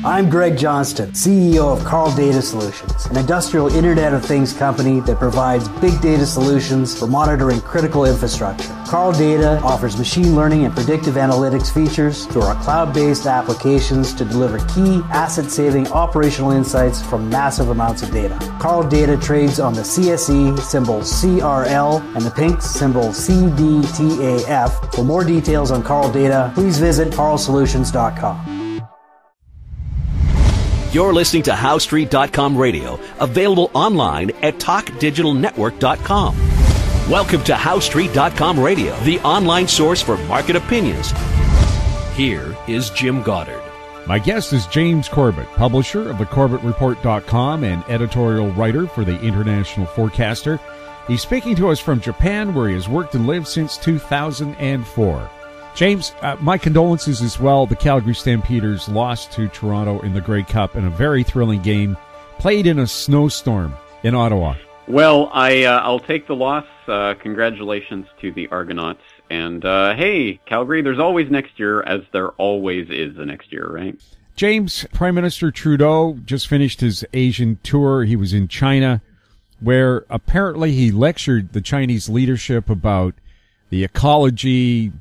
I'm Greg Johnston, CEO of Carl Data Solutions, an industrial Internet of Things company that provides big data solutions for monitoring critical infrastructure. Carl Data offers machine learning and predictive analytics features through our cloud-based applications to deliver key asset-saving operational insights from massive amounts of data. Carl Data trades on the CSE, symbol CRL, and the Pink, symbol CDTAF. For more details on Carl Data, please visit carlsolutions.com. You're listening to HowStreet.com radio, available online at TalkDigitalNetwork.com. Welcome to HowStreet.com radio, the online source for market opinions. Here is Jim Goddard. My guest is James Corbett, publisher of the CorbettReport.com and editorial writer for the International Forecaster. He's speaking to us from Japan, where he has worked and lived since 2004. James, my condolences as well. The Calgary Stampeders lost to Toronto in the Grey Cup in a very thrilling game, played in a snowstorm in Ottawa. Well, I'll take the loss. Congratulations to the Argonauts. And, hey, Calgary, there's always next year, as there always is the next year, right? James, Prime Minister Trudeau just finished his Asian tour. He was in China, where apparently he lectured the Chinese leadership about the ecology,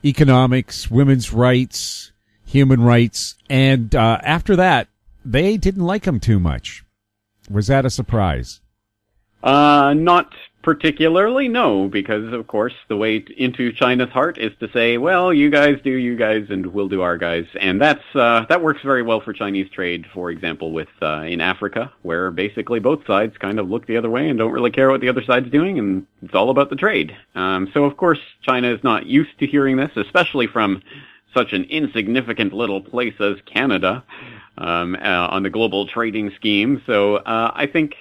economics, women's rights, human rights, and after that, they didn't like him too much. Was that a surprise? Not particularly, no, because, of course, the way into China's heart is to say, well, you guys do you guys, and we'll do our guys. And that works very well for Chinese trade, for example, with in Africa, where basically both sides kind of look the other way and don't really care what the other side's doing, and it's all about the trade. So, of course, China is not used to hearing this, especially from such an insignificant little place as Canada, on the global trading scheme. So I think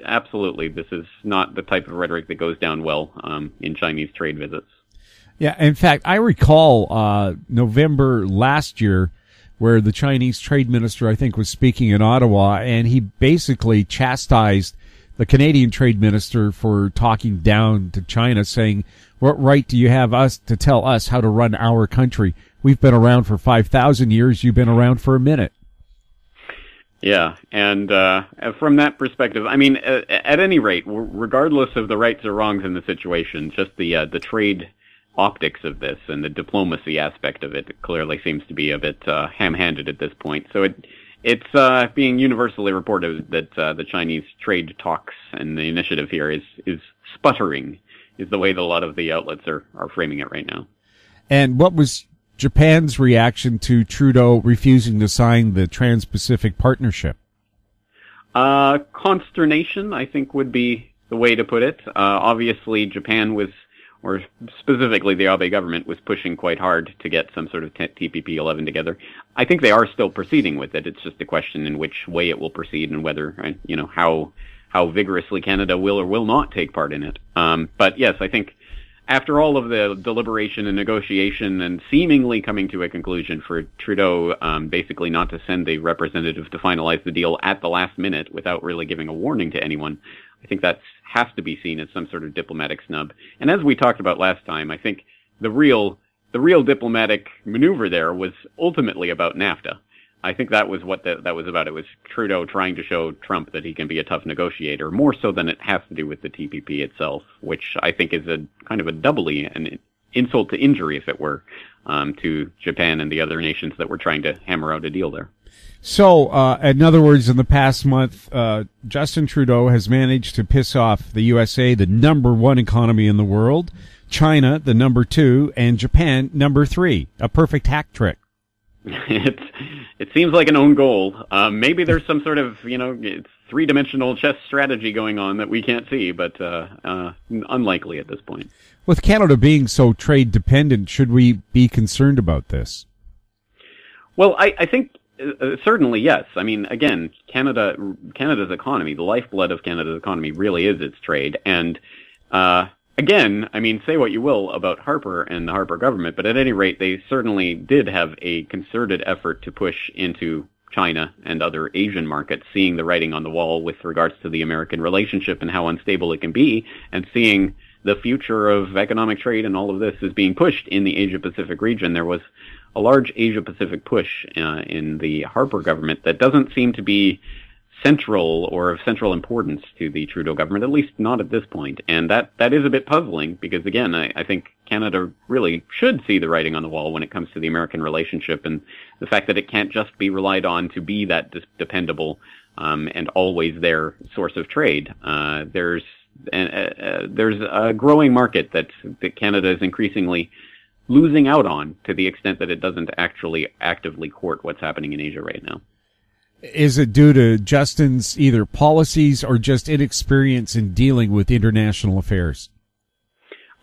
absolutely this is not the type of rhetoric that goes down well in Chinese trade visits. Yeah, in fact, I recall November last year where the Chinese trade minister, I think, was speaking in Ottawa, and he basically chastised the Canadian trade minister for talking down to China, saying, what right do you have us to tell us how to run our country? We've been around for 5,000 years. You've been around for a minute. Yeah, and from that perspective, I mean, at any rate, regardless of the rights or wrongs in the situation, just the trade optics of this and the diplomacy aspect of it clearly seems to be a bit ham-handed at this point. So it's being universally reported that the Chinese trade talks and the initiative here is sputtering, is the way that a lot of the outlets are framing it right now. And what was Japan's reaction to Trudeau refusing to sign the Trans-Pacific Partnership? Consternation, I think, would be the way to put it. Obviously, Japan was, or specifically the Abe government, was pushing quite hard to get some sort of TPP-11 together. I think they are still proceeding with it. It's just a question in which way it will proceed and whether, how vigorously Canada will or will not take part in it. But yes, I think after all of the deliberation and negotiation and seemingly coming to a conclusion for Trudeau basically not to send a representative to finalize the deal at the last minute without really giving a warning to anyone, I think that has to be seen as some sort of diplomatic snub. And as we talked about last time, I think the real diplomatic maneuver there was ultimately about NAFTA. I think that was what that was about. It was Trudeau trying to show Trump that he can be a tough negotiator, more so than it has to do with the TPP itself, which I think is a kind of a doubly an insult to injury, if it were, to Japan and the other nations that were trying to hammer out a deal there. So, in other words, in the past month, Justin Trudeau has managed to piss off the USA, the number one economy in the world, China, the number 2, and Japan, number 3. A perfect hack trick. It seems like an own goal. Maybe there's some sort of, three-dimensional chess strategy going on that we can't see, but unlikely at this point. With Canada being so trade-dependent, should we be concerned about this? Well, I think certainly yes. I mean, again, Canada's economy, the lifeblood of Canada's economy really is its trade. And again, I mean, say what you will about Harper and the Harper government, but at any rate, they certainly did have a concerted effort to push into China and other Asian markets, seeing the writing on the wall with regards to the American relationship and how unstable it can be, and seeing the future of economic trade and all of this is being pushed in the Asia-Pacific region. There was a large Asia-Pacific push in the Harper government that doesn't seem to be central or of central importance to the Trudeau government, at least not at this point. And that is a bit puzzling because, again, I think Canada really should see the writing on the wall when it comes to the American relationship and the fact that it can't just be relied on to be that dependable and always there source of trade. There's a growing market that Canada is increasingly losing out on to the extent that it doesn't actually actively court what's happening in Asia right now. Is it due to Justin's either policies or just inexperience in dealing with international affairs?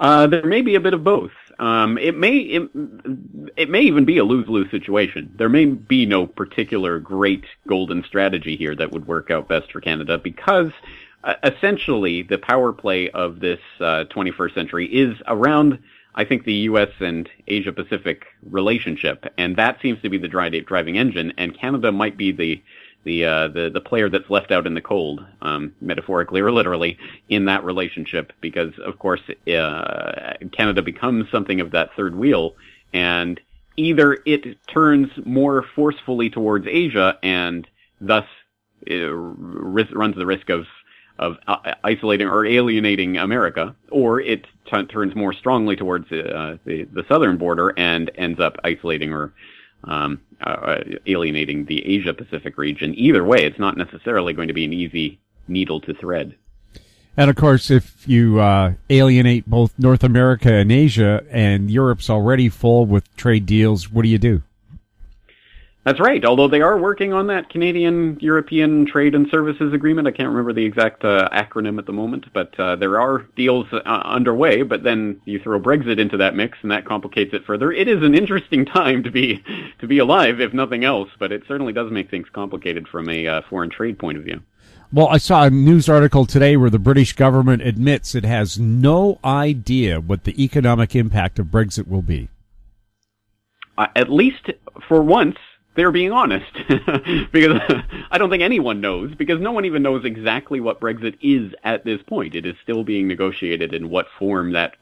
There may be a bit of both. It may even be a lose-lose situation. There may be no particular great golden strategy here that would work out best for Canada because essentially the power play of this 21st century is around, I think, the U.S. and Asia-Pacific relationship, and that seems to be the driving engine. And Canada might be the player that's left out in the cold, metaphorically or literally, in that relationship, because of course Canada becomes something of that third wheel, and either it turns more forcefully towards Asia and thus runs the risk of isolating or alienating America, or it turns more strongly towards the southern border and ends up isolating or alienating the Asia-Pacific region. Either way, it's not necessarily going to be an easy needle to thread. And of course, if you alienate both North America and Asia, and Europe's already full with trade deals, what do you do? That's right, although they are working on that Canadian-European Trade and Services Agreement. I can't remember the exact acronym at the moment, but there are deals underway, but then you throw Brexit into that mix, and that complicates it further. It is an interesting time to be alive, if nothing else, but it certainly does make things complicated from a foreign trade point of view. Well, I saw a news article today where the British government admits it has no idea what the economic impact of Brexit will be. At least for once, they're being honest, because I don't think anyone knows, because no one even knows exactly what Brexit is at this point. It is still being negotiated in what form that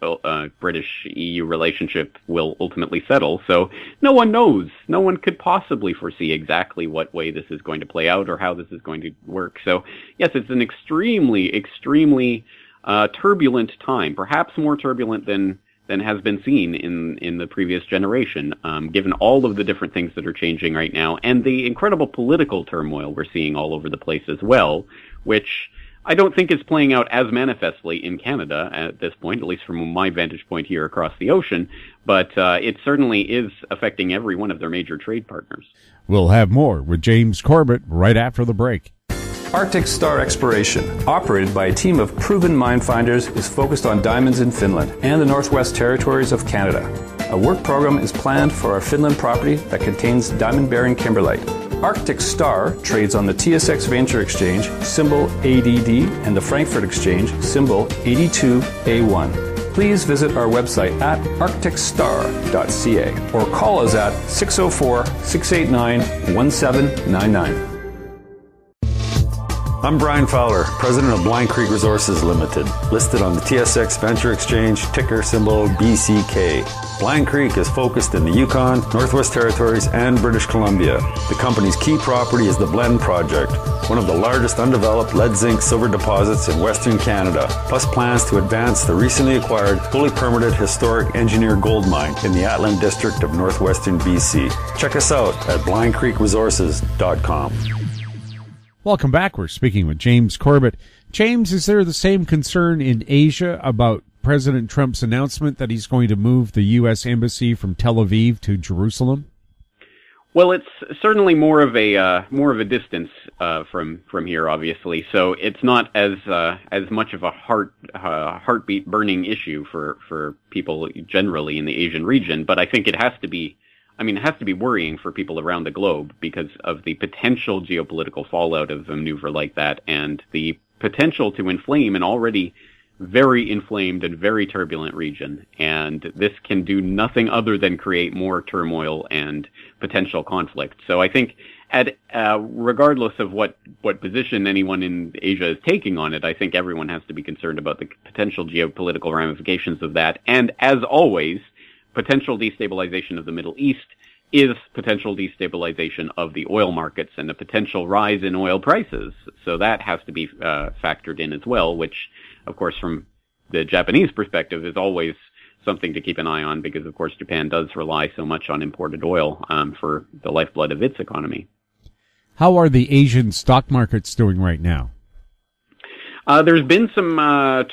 British-EU relationship will ultimately settle. So no one knows. No one could possibly foresee exactly what way this is going to play out or how this is going to work. So yes, it's an extremely, extremely turbulent time, perhaps more turbulent than has been seen in the previous generation, given all of the different things that are changing right now and the incredible political turmoil we're seeing all over the place as well, which I don't think is playing out as manifestly in Canada at this point, at least from my vantage point here across the ocean, but it certainly is affecting every one of their major trade partners. We'll have more with James Corbett right after the break. Arctic Star Exploration, operated by a team of proven mine finders, is focused on diamonds in Finland and the Northwest Territories of Canada. A work program is planned for our Finland property that contains diamond-bearing kimberlite. Arctic Star trades on the TSX Venture Exchange, symbol ADD, and the Frankfurt Exchange, symbol 82A1. Please visit our website at arcticstar.ca or call us at 604-689-1799. I'm Brian Fowler, president of Blind Creek Resources Limited, listed on the TSX Venture Exchange, ticker symbol BCK. Blind Creek is focused in the Yukon, Northwest Territories, and British Columbia. The company's key property is the Blend Project, one of the largest undeveloped lead-zinc-silver deposits in Western Canada, plus plans to advance the recently acquired, fully permitted historic engineer gold mine in the Atlan District of northwestern BC. Check us out at blindcreekresources.com. Welcome back. We're speaking with James Corbett. James, is there the same concern in Asia about President Trump's announcement that he's going to move the U.S. Embassy from Tel Aviv to Jerusalem? Well, it's certainly more of a distance from here, obviously. So it's not as much of a heartbeat burning issue for people generally in the Asian region. But I think it has to be. I mean, it has to be worrying for people around the globe because of the potential geopolitical fallout of a maneuver like that and the potential to inflame an already very inflamed and very turbulent region. And this can do nothing other than create more turmoil and potential conflict. So I think regardless of what position anyone in Asia is taking on it, I think everyone has to be concerned about the potential geopolitical ramifications of that. And as always, potential destabilization of the Middle East is potential destabilization of the oil markets and a potential rise in oil prices. So that has to be factored in as well, which, of course, from the Japanese perspective is always something to keep an eye on because, of course, Japan does rely so much on imported oil for the lifeblood of its economy. How are the Asian stock markets doing right now? There's been some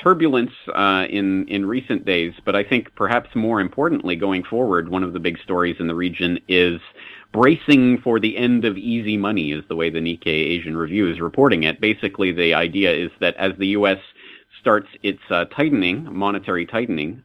turbulence in recent days, but I think perhaps more importantly going forward, one of the big stories in the region is bracing for the end of easy money, is the way the Nikkei Asian Review is reporting it. Basically, the idea is that as the U.S. starts its monetary tightening,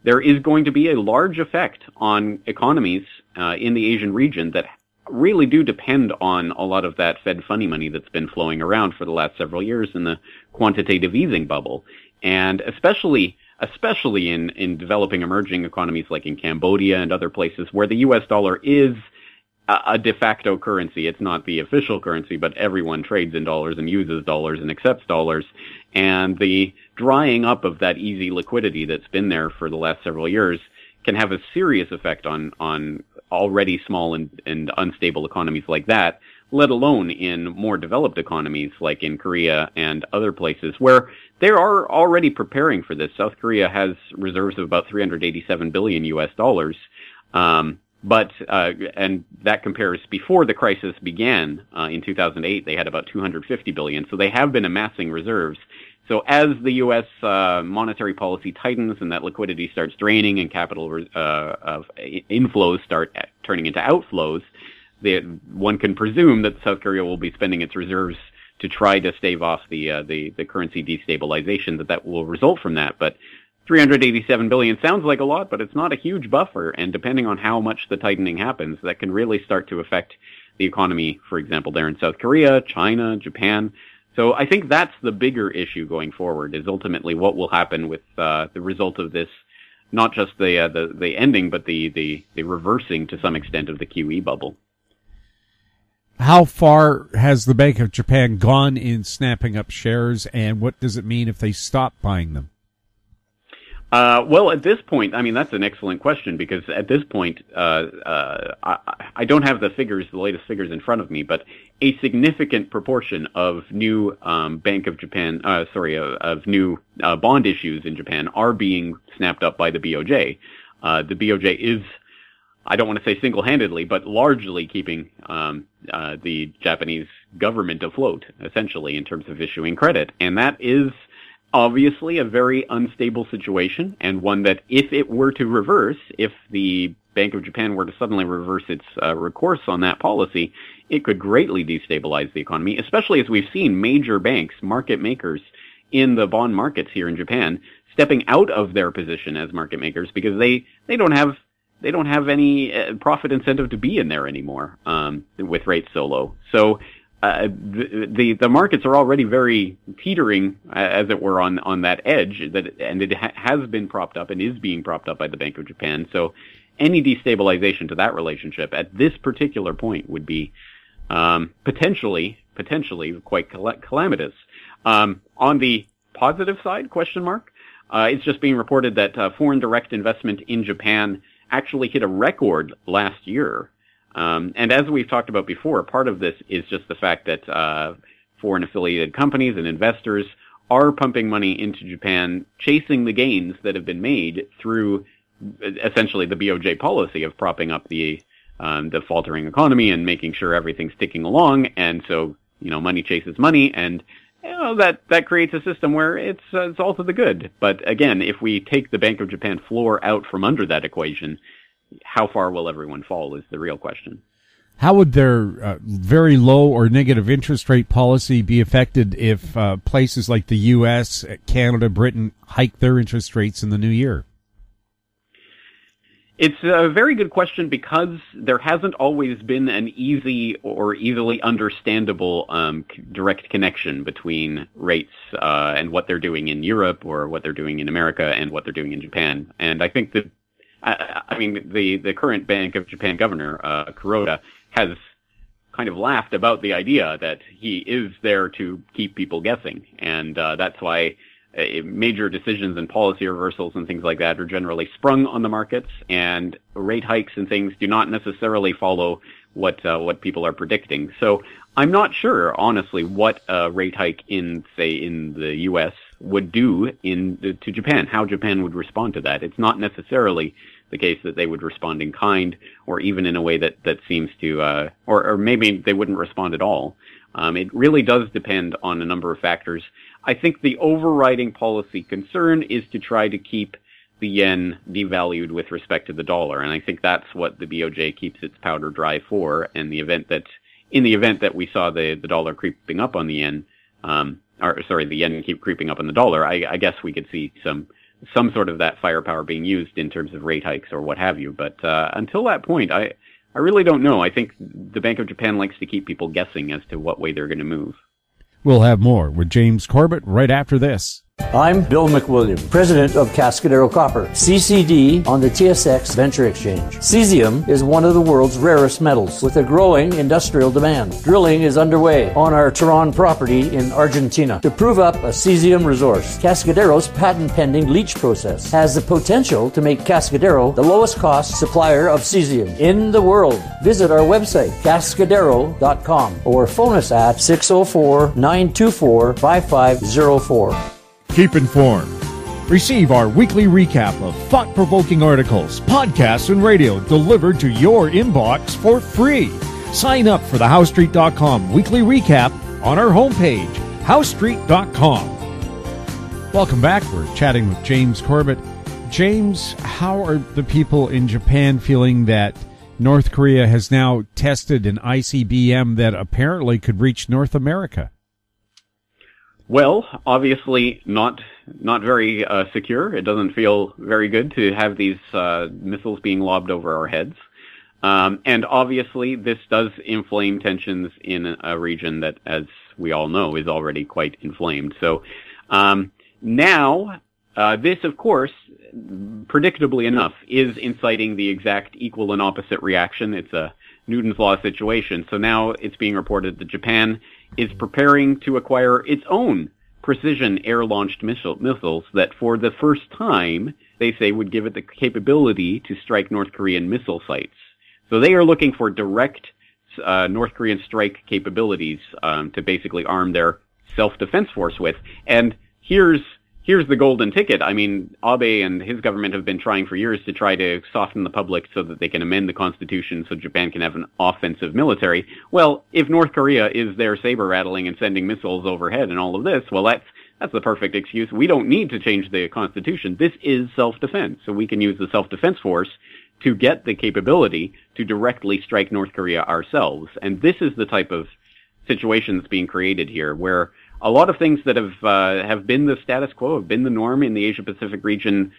there is going to be a large effect on economies in the Asian region that really do depend on a lot of that Fed funny money that's been flowing around for the last several years in the quantitative easing bubble. And especially in developing emerging economies like in Cambodia and other places where the US dollar is a de facto currency. It's not the official currency, but everyone trades in dollars and uses dollars and accepts dollars. And the drying up of that easy liquidity that's been there for the last several years can have a serious effect on already small and unstable economies like that, let alone in more developed economies like in Korea and other places where they are already preparing for this. South Korea has reserves of about 387 billion US dollars. But that compares before the crisis began in 2008, they had about 250 billion. So they have been amassing reserves. So as the U.S. Monetary policy tightens and that liquidity starts draining and capital inflows start turning into outflows, one can presume that South Korea will be spending its reserves to try to stave off the currency destabilization that will result from that. But 387 billion sounds like a lot, but it's not a huge buffer. And depending on how much the tightening happens, that can really start to affect the economy, for example, there in South Korea, China, Japan. So I think that's the bigger issue going forward, is ultimately what will happen with the result of this, not just the ending, but the reversing to some extent of the QE bubble. How far has the Bank of Japan gone in snapping up shares, and what does it mean if they stop buying them? Well, at this point, I mean, that's an excellent question, because at this point, I don't have the latest figures in front of me, but a significant proportion of new Bank of Japan, of new bond issues in Japan are being snapped up by the BOJ. The BOJ is, I don't want to say single-handedly, but largely keeping the Japanese government afloat, essentially, in terms of issuing credit. And that is obviously a very unstable situation, and one that if it were to reverse, if the Bank of Japan were to suddenly reverse its recourse on that policy, it could greatly destabilize the economy, especially as we've seen major banks, market makers in the bond markets here in Japan, stepping out of their position as market makers because they don't have any profit incentive to be in there anymore with rates so low. So the markets are already very teetering, as it were, on that edge, and it has been propped up and is being propped up by the Bank of Japan. So any destabilization to that relationship at this particular point would be potentially quite calamitous. On the positive side, it's just being reported that foreign direct investment in Japan actually hit a record last year. And as we've talked about before, part of this is just the fact that foreign affiliated companies and investors are pumping money into Japan, chasing the gains that have been made through essentially the BOJ policy of propping up the faltering economy and making sure everything's ticking along. And so, money chases money, and that creates a system where it's all to the good. But again, if we take the Bank of Japan floor out from under that equation, how far will everyone fall is the real question. How would their very low or negative interest rate policy be affected if places like the U.S., Canada, Britain hike their interest rates in the new year? It's a very good question, because there hasn't always been an easy or easily understandable direct connection between rates and what they're doing in Europe or what they're doing in America and what they're doing in Japan. And I think that the current Bank of Japan governor, Kuroda, has kind of laughed about the idea that he is there to keep people guessing. And that's why major decisions and policy reversals and things like that are generally sprung on the markets, and rate hikes and things do not necessarily follow what people are predicting. So I'm not sure, honestly, what a rate hike in the U.S. would do to Japan, how Japan would respond to that. It's not necessarily the case that they would respond in kind, or even in a way that seems to, or maybe they wouldn't respond at all. It really does depend on a number of factors. I think the overriding policy concern is to try to keep the yen devalued with respect to the dollar, and I think that's what the BOJ keeps its powder dry for. And in the event that we saw the dollar creeping up on the yen, the yen keep creeping up on the dollar, I guess we could see some sort of that firepower being used in terms of rate hikes or what have you. But until that point, I really don't know. I think the Bank of Japan likes to keep people guessing as to what way they're going to move. We'll have more with James Corbett right after this. I'm Bill McWilliam, president of Cascade Copper, CCD on the TSX Venture Exchange. Cesium is one of the world's rarest metals with a growing industrial demand. Drilling is underway on our Tehran property in Argentina to prove up a cesium resource. Cascadero's patent-pending leach process has the potential to make Cascadero the lowest cost supplier of cesium in the world. Visit our website, cascadero.com, or phone us at 604-924-5504. Keep informed. Receive our weekly recap of thought-provoking articles, podcasts, and radio delivered to your inbox for free. Sign up for the HowStreet.com weekly recap on our homepage, HowStreet.com. Welcome back. We're chatting with James Corbett. James, how are the people in Japan feeling that North Korea has now tested an ICBM that apparently could reach North America? Well, obviously not very secure. It doesn't feel very good to have these missiles being lobbed over our heads. And obviously this does inflame tensions in a region that, as we all know, is already quite inflamed. So now this, of course, predictably enough, is inciting the exact equal and opposite reaction. It's a Newton's Law situation. So now it's being reported that Japan is preparing to acquire its own precision air-launched missiles that for the first time, they say, would give it the capability to strike North Korean missile sites. So they are looking for direct North Korean strike capabilities to basically arm their self-defense force with. And here's the golden ticket. I mean, Abe and his government have been trying for years to try to soften the public so that they can amend the constitution so Japan can have an offensive military. Well, if North Korea is there saber rattling and sending missiles overhead and all of this, well, that's the perfect excuse. We don't need to change the constitution. This is self-defense. So we can use the self-defense force to get the capability to directly strike North Korea ourselves. And this is the type of situation that's being created here, where a lot of things that have been the status quo, have been the norm in the Asia-Pacific region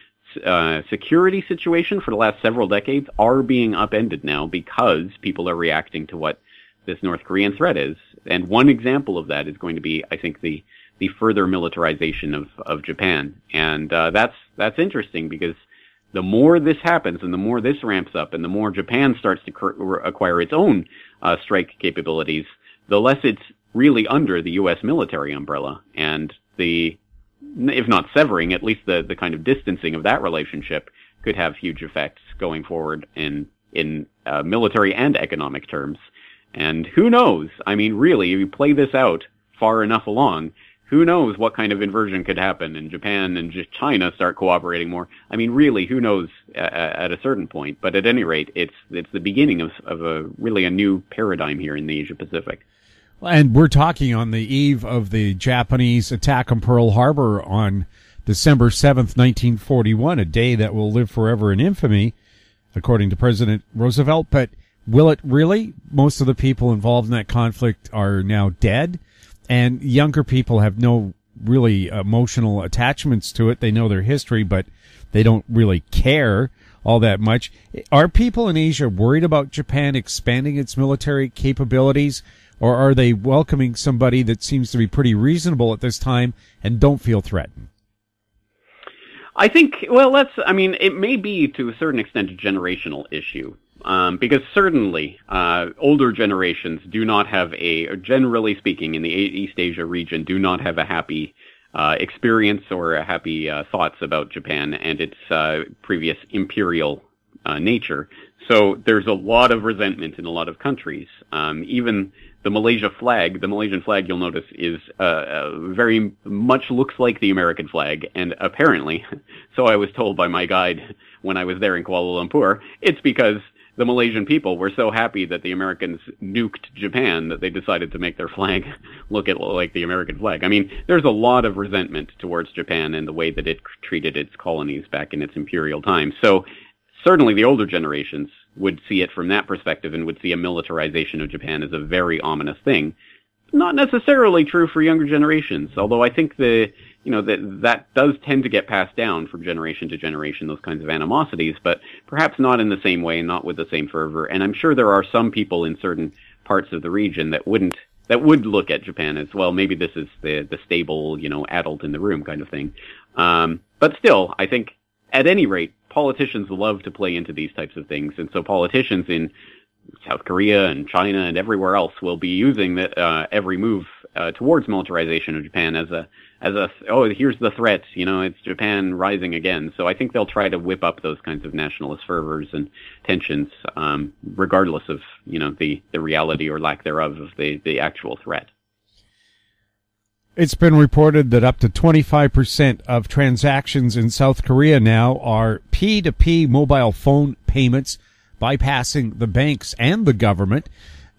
security situation for the last several decades, are being upended now because people are reacting to what this North Korean threat is. And one example of that is going to be, I think, the further militarization of Japan. And that's interesting, because the more this happens and the more this ramps up and the more Japan starts to acquire its own strike capabilities, the less it's really under the U.S. military umbrella, and if not severing, at least the kind of distancing of that relationship could have huge effects going forward in military and economic terms. And who knows? I mean, really, if you play this out far enough along, who knows what kind of inversion could happen, and Japan and just China start cooperating more. I mean, really, who knows at a certain point? But at any rate, it's the beginning of really a new paradigm here in the Asia Pacific. And we're talking on the eve of the Japanese attack on Pearl Harbor on December 7th, 1941, a day that will live forever in infamy, according to President Roosevelt. But will it really? Most of the people involved in that conflict are now dead, and younger people have no really emotional attachments to it. They know their history, but they don't really care all that much. Are people in Asia worried about Japan expanding its military capabilities? Or are they welcoming somebody that seems to be pretty reasonable at this time and don't feel threatened? I think, well, it may be to a certain extent a generational issue. Because certainly, older generations do not have generally speaking, in the East Asia region, do not have a happy experience or happy thoughts about Japan and its previous imperial nature. So there's a lot of resentment in a lot of countries. Even the Malaysian flag, you'll notice, is very much looks like the American flag, and apparently, so I was told by my guide when I was there in Kuala Lumpur, it's because the Malaysian people were so happy that the Americans nuked Japan that they decided to make their flag look like the American flag. I mean, there's a lot of resentment towards Japan and the way that it treated its colonies back in its imperial times. So certainly the older generations would see it from that perspective and would see a militarization of Japan as a very ominous thing. Not necessarily true for younger generations, although I think that does tend to get passed down from generation to generation, those kinds of animosities, but perhaps not in the same way and not with the same fervor. And I'm sure there are some people in certain parts of the region that would look at Japan as, well, maybe this is the stable, adult in the room kind of thing. But still, I think at any rate, politicians love to play into these types of things. And so politicians in South Korea and China and everywhere else will be using that every move towards militarization of Japan as a here's the threat, it's Japan rising again. So I think they'll try to whip up those kinds of nationalist fervors and tensions, regardless of the reality or lack thereof of the actual threat. It's been reported that up to 25% of transactions in South Korea now are P2P mobile phone payments, bypassing the banks and the government.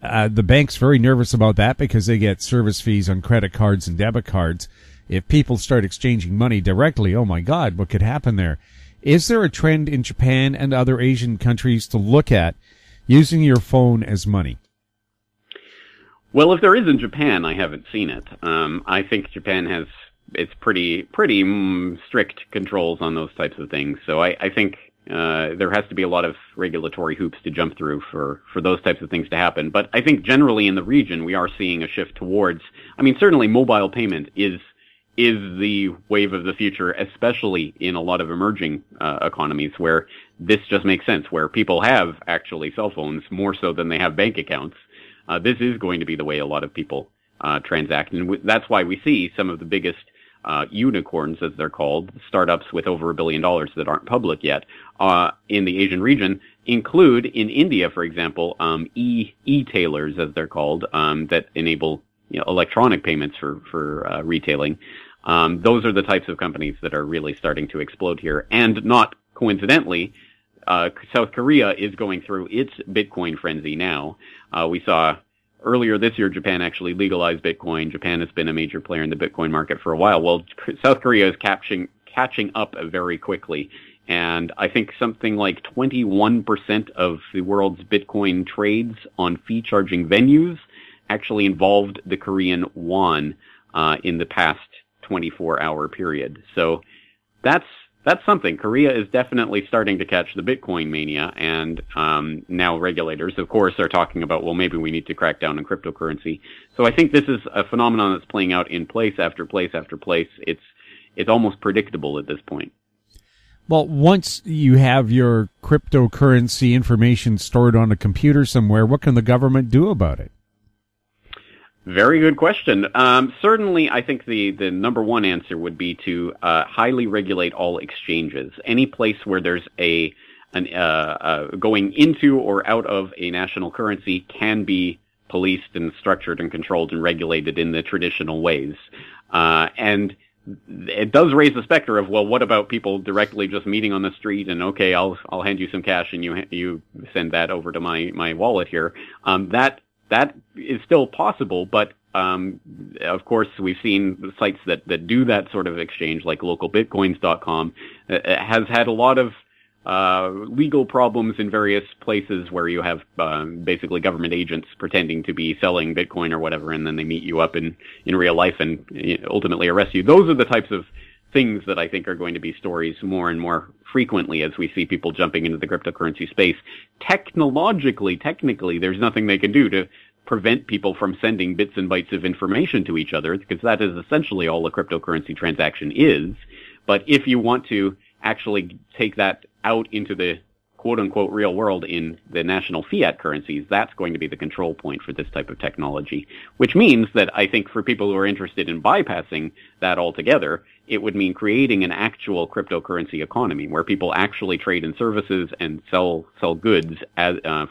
The bank's very nervous about that because they get service fees on credit cards and debit cards. If people start exchanging money directly, oh my God, what could happen there? Is there a trend in Japan and other Asian countries to look at using your phone as money? Well, if there is in Japan, I haven't seen it. I think Japan has its pretty strict controls on those types of things. So I think there has to be a lot of regulatory hoops to jump through for those types of things to happen. But I think generally in the region, we are seeing a shift towards, certainly mobile payment is the wave of the future, especially in a lot of emerging economies where this just makes sense, where people have actually cell phones more so than they have bank accounts. This is going to be the way a lot of people transact. And that's why we see some of the biggest unicorns, as they're called, startups with over $1 billion that aren't public yet, in the Asian region, include in India, for example, e-tailers, as they're called, that enable electronic payments for retailing. Those are the types of companies that are really starting to explode here. And not coincidentally, South Korea is going through its Bitcoin frenzy now. We saw earlier this year, Japan actually legalized Bitcoin. Japan has been a major player in the Bitcoin market for a while. Well, South Korea is catching up very quickly. And I think something like 21% of the world's Bitcoin trades on fee-charging venues actually involved the Korean won in the past 24-hour period. So that's something. Korea is definitely starting to catch the Bitcoin mania, and now regulators, of course, are talking about, well, maybe we need to crack down on cryptocurrency. So I think this is a phenomenon that's playing out in place after place after place. It's almost predictable at this point. Well, once you have your cryptocurrency information stored on a computer somewhere, what can the government do about it? Very good question. Certainly, I think the number one answer would be to highly regulate all exchanges. Any place where there's going into or out of a national currency can be policed and structured and controlled and regulated in the traditional ways. And it does raise the specter of, well, what about people directly just meeting on the street and, okay, I'll hand you some cash and you send that over to my wallet here. That is still possible, but of course we've seen sites that do that sort of exchange, like localbitcoins.com, has had a lot of legal problems in various places where you have basically government agents pretending to be selling Bitcoin or whatever, and then they meet you up in real life and ultimately arrest you. Those are the types of things that I think are going to be stories more and more frequently as we see people jumping into the cryptocurrency space. Technically, there's nothing they can do to prevent people from sending bits and bytes of information to each other, because that is essentially all a cryptocurrency transaction is. But if you want to actually take that out into the quote-unquote real world in the national fiat currencies, that's going to be the control point for this type of technology, which means that I think for people who are interested in bypassing that altogether, it would mean creating an actual cryptocurrency economy where people actually trade in services and sell goods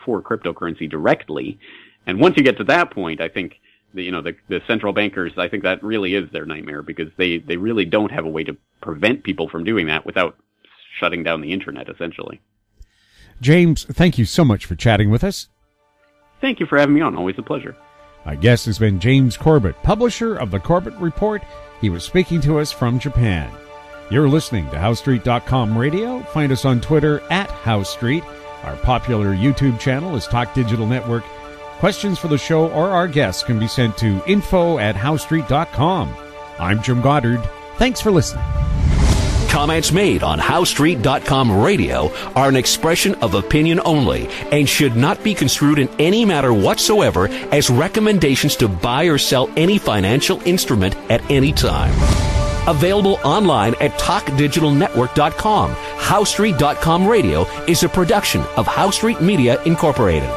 for cryptocurrency directly. And once you get to that point, I think the central bankers, I think that really is their nightmare, because they really don't have a way to prevent people from doing that without shutting down the internet, essentially. James, thank you so much for chatting with us. Thank you for having me on. Always a pleasure. My guest has been James Corbett, publisher of the Corbett Report. He was speaking to us from Japan. You're listening to HowStreet.com radio. Find us on Twitter @HowStreet. Our popular YouTube channel is Talk Digital Network. Questions for the show or our guests can be sent to info@HowStreet.com. I'm Jim Goddard. Thanks for listening. Comments made on HowStreet.com radio are an expression of opinion only and should not be construed in any matter whatsoever as recommendations to buy or sell any financial instrument at any time. Available online at TalkDigitalNetwork.com. HowStreet.com radio is a production of HowStreet Media Incorporated.